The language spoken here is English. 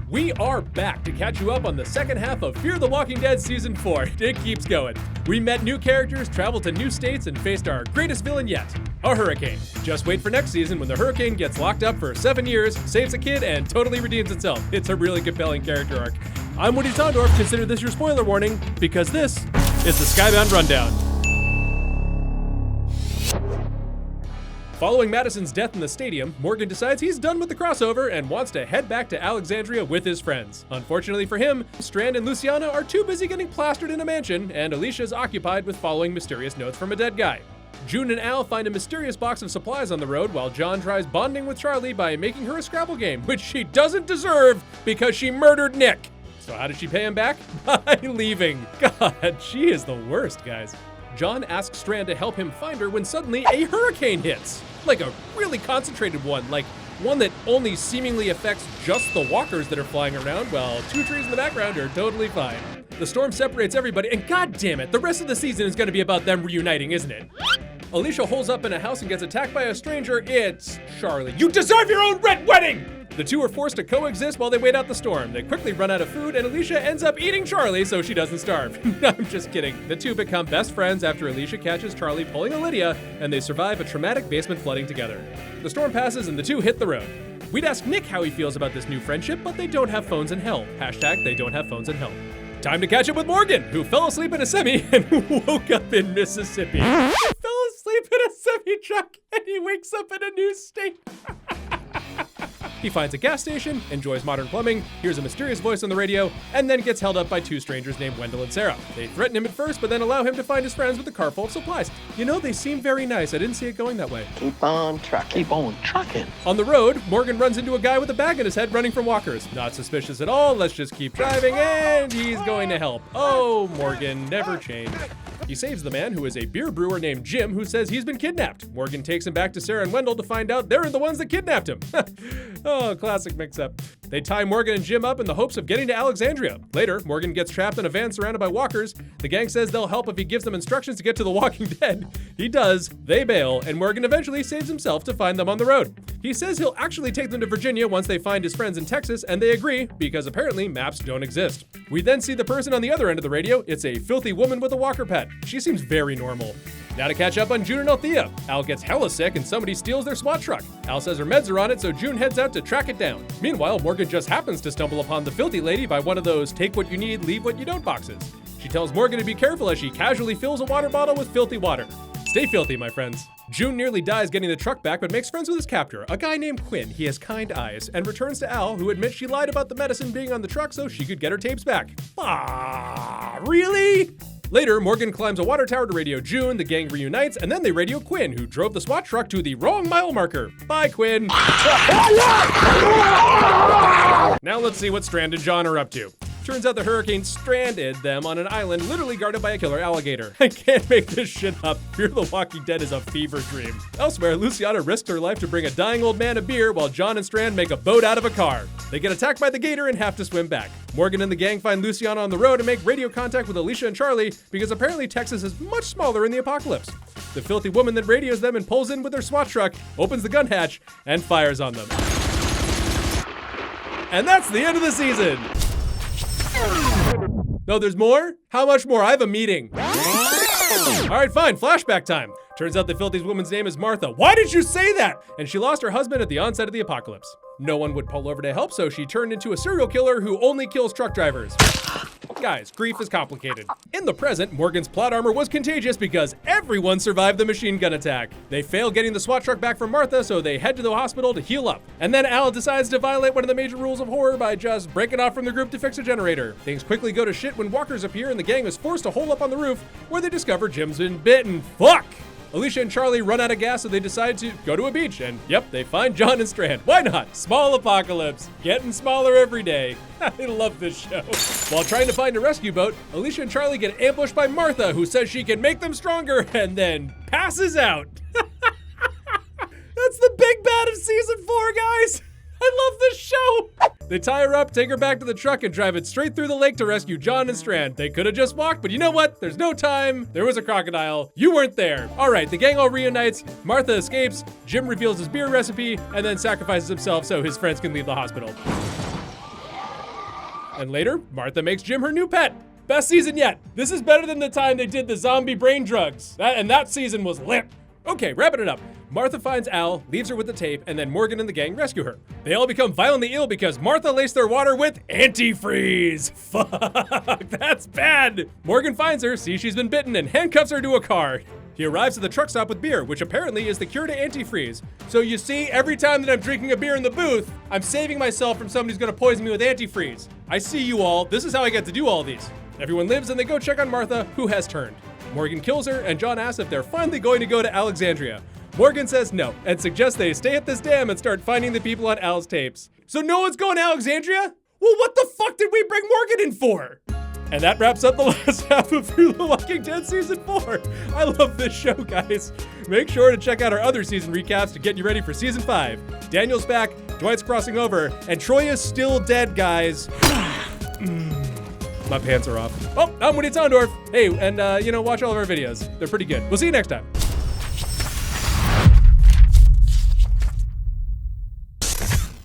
We are back to catch you up on the second half of Fear the Walking Dead Season 4. It keeps going. We met new characters, traveled to new states, and faced our greatest villain yet, a hurricane. Just wait for next season when the hurricane gets locked up for 7 years, saves a kid, and totally redeems itself. It's a really compelling character arc. I'm Woody Tondorf. Consider this your spoiler warning, because this is the Skybound Rundown. Following Madison's death in the stadium, Morgan decides he's done with the crossover and wants to head back to Alexandria with his friends. Unfortunately for him, Strand and Luciana are too busy getting plastered in a mansion, and Alicia's occupied with following mysterious notes from a dead guy. June and Al find a mysterious box of supplies on the road while John tries bonding with Charlie by making her a Scrabble game, which she doesn't deserve because she murdered Nick. So how did she pay him back? By leaving. God, she is the worst, guys. John asks Strand to help him find her when suddenly a hurricane hits. Like a really concentrated one, like one that only seemingly affects just the walkers that are flying around, while 2 trees in the background are totally fine. The storm separates everybody, and god damn it, the rest of the season is gonna be about them reuniting, isn't it? Alicia holes up in a house and gets attacked by a stranger. It's Charlie. You deserve your own red wedding! The two are forced to coexist while they wait out the storm. They quickly run out of food, and Alicia ends up eating Charlie so she doesn't starve. I'm just kidding. The two become best friends after Alicia catches Charlie pulling a Lydia, and they survive a traumatic basement flooding together. The storm passes, and the two hit the road. We'd ask Nick how he feels about this new friendship, but they don't have phones in hell. Hashtag they don't have phones in hell. Time to catch up with Morgan, who fell asleep in a semi and woke up in Mississippi. He fell asleep in a semi-truck, and he wakes up in a new state. He finds a gas station, enjoys modern plumbing, hears a mysterious voice on the radio, and then gets held up by 2 strangers named Wendell and Sarah. They threaten him at first, but then allow him to find his friends with a car full of supplies. You know, they seem very nice. I didn't see it going that way. Keep on trucking. On the road, Morgan runs into a guy with a bag in his head running from walkers. Not suspicious at all. Let's just keep driving, and he's going to help. Oh, Morgan, never change. He saves the man, who is a beer brewer named Jim, who says he's been kidnapped. Morgan takes him back to Sarah and Wendell to find out they're the ones that kidnapped him. Oh, classic mix-up. They tie Morgan and Jim up in the hopes of getting to Alexandria. Later, Morgan gets trapped in a van surrounded by walkers. The gang says they'll help if he gives them instructions to get to the Walking Dead. He does, they bail, and Morgan eventually saves himself to find them on the road. He says he'll actually take them to Virginia once they find his friends in Texas, and they agree, because apparently maps don't exist. We then see the person on the other end of the radio. It's a filthy woman with a walker pet. She seems very normal. Now to catch up on June and Althea. Al gets hella sick and somebody steals their SWAT truck. Al says her meds are on it, so June heads out to track it down. Meanwhile, Morgan just happens to stumble upon the filthy lady by one of those take what you need, leave what you don't boxes. She tells Morgan to be careful as she casually fills a water bottle with filthy water. Stay filthy, my friends. June nearly dies getting the truck back, but makes friends with his captor, a guy named Quinn. He has kind eyes, and returns to Al, who admits she lied about the medicine being on the truck so she could get her tapes back. Ah, really? Later, Morgan climbs a water tower to radio June, the gang reunites, and then they radio Quinn, who drove the SWAT truck to the wrong mile marker. Bye, Quinn. Now let's see what Strand and John are up to. Turns out the hurricane stranded them on an island literally guarded by a killer alligator. I can't make this shit up. Fear the Walking Dead is a fever dream. Elsewhere, Luciana risked her life to bring a dying old man a beer while John and Strand make a boat out of a car. They get attacked by the gator and have to swim back. Morgan and the gang find Luciana on the road and make radio contact with Alicia and Charlie because apparently Texas is much smaller in the apocalypse. The filthy woman then radios them and pulls in with her SWAT truck, opens the gun hatch, and fires on them. And that's the end of the season! No, there's more? How much more? I have a meeting. All right, fine, flashback time. Turns out the filthy woman's name is Martha. Why did you say that? And she lost her husband at the onset of the apocalypse. No one would pull over to help, so she turned into a serial killer who only kills truck drivers. Guys, grief is complicated. In the present, Morgan's plot armor was contagious because everyone survived the machine gun attack. They fail getting the SWAT truck back from Martha, so they head to the hospital to heal up. And then Al decides to violate one of the major rules of horror by just breaking off from the group to fix a generator. Things quickly go to shit when walkers appear and the gang is forced to hole up on the roof where they discover Jim's been bitten. Fuck! Alicia and Charlie run out of gas, so they decide to go to a beach, and yep, they find John and Strand. Why not? Small apocalypse. Getting smaller every day. I love this show. While trying to find a rescue boat, Alicia and Charlie get ambushed by Martha, who says she can make them stronger, and then passes out. That's the big bad of season 4, guys. I love this show. They tie her up, take her back to the truck, and drive it straight through the lake to rescue John and Strand. They could have just walked, but you know what? There's no time. There was a crocodile. You weren't there. All right, the gang all reunites. Martha escapes. Jim reveals his beer recipe and then sacrifices himself so his friends can leave the hospital. And later, Martha makes Jim her new pet. Best season yet. This is better than the time they did the zombie brain drugs. That season was lit. Okay, wrapping it up. Martha finds Al, leaves her with the tape, and then Morgan and the gang rescue her. They all become violently ill because Martha laced their water with antifreeze. Fuck, that's bad. Morgan finds her, sees she's been bitten, and handcuffs her to a car. He arrives at the truck stop with beer, which apparently is the cure to antifreeze. So you see, every time that I'm drinking a beer in the booth, I'm saving myself from somebody who's gonna poison me with antifreeze. I see you all. This is how I get to do all these. Everyone lives and they go check on Martha, who has turned. Morgan kills her, and John asks if they're finally going to go to Alexandria. Morgan says no, and suggests they stay at this dam and start finding the people on Al's tapes. So no one's going to Alexandria? Well, what the fuck did we bring Morgan in for? And that wraps up the last half of Fear the Walking Dead Season 4. I love this show, guys. Make sure to check out our other season recaps to get you ready for Season 5. Daniel's back, Dwight's crossing over, and Troy is still dead, guys. My pants are off. Oh, I'm Woody Tondorf. Hey, and watch all of our videos. They're pretty good. We'll see you next time.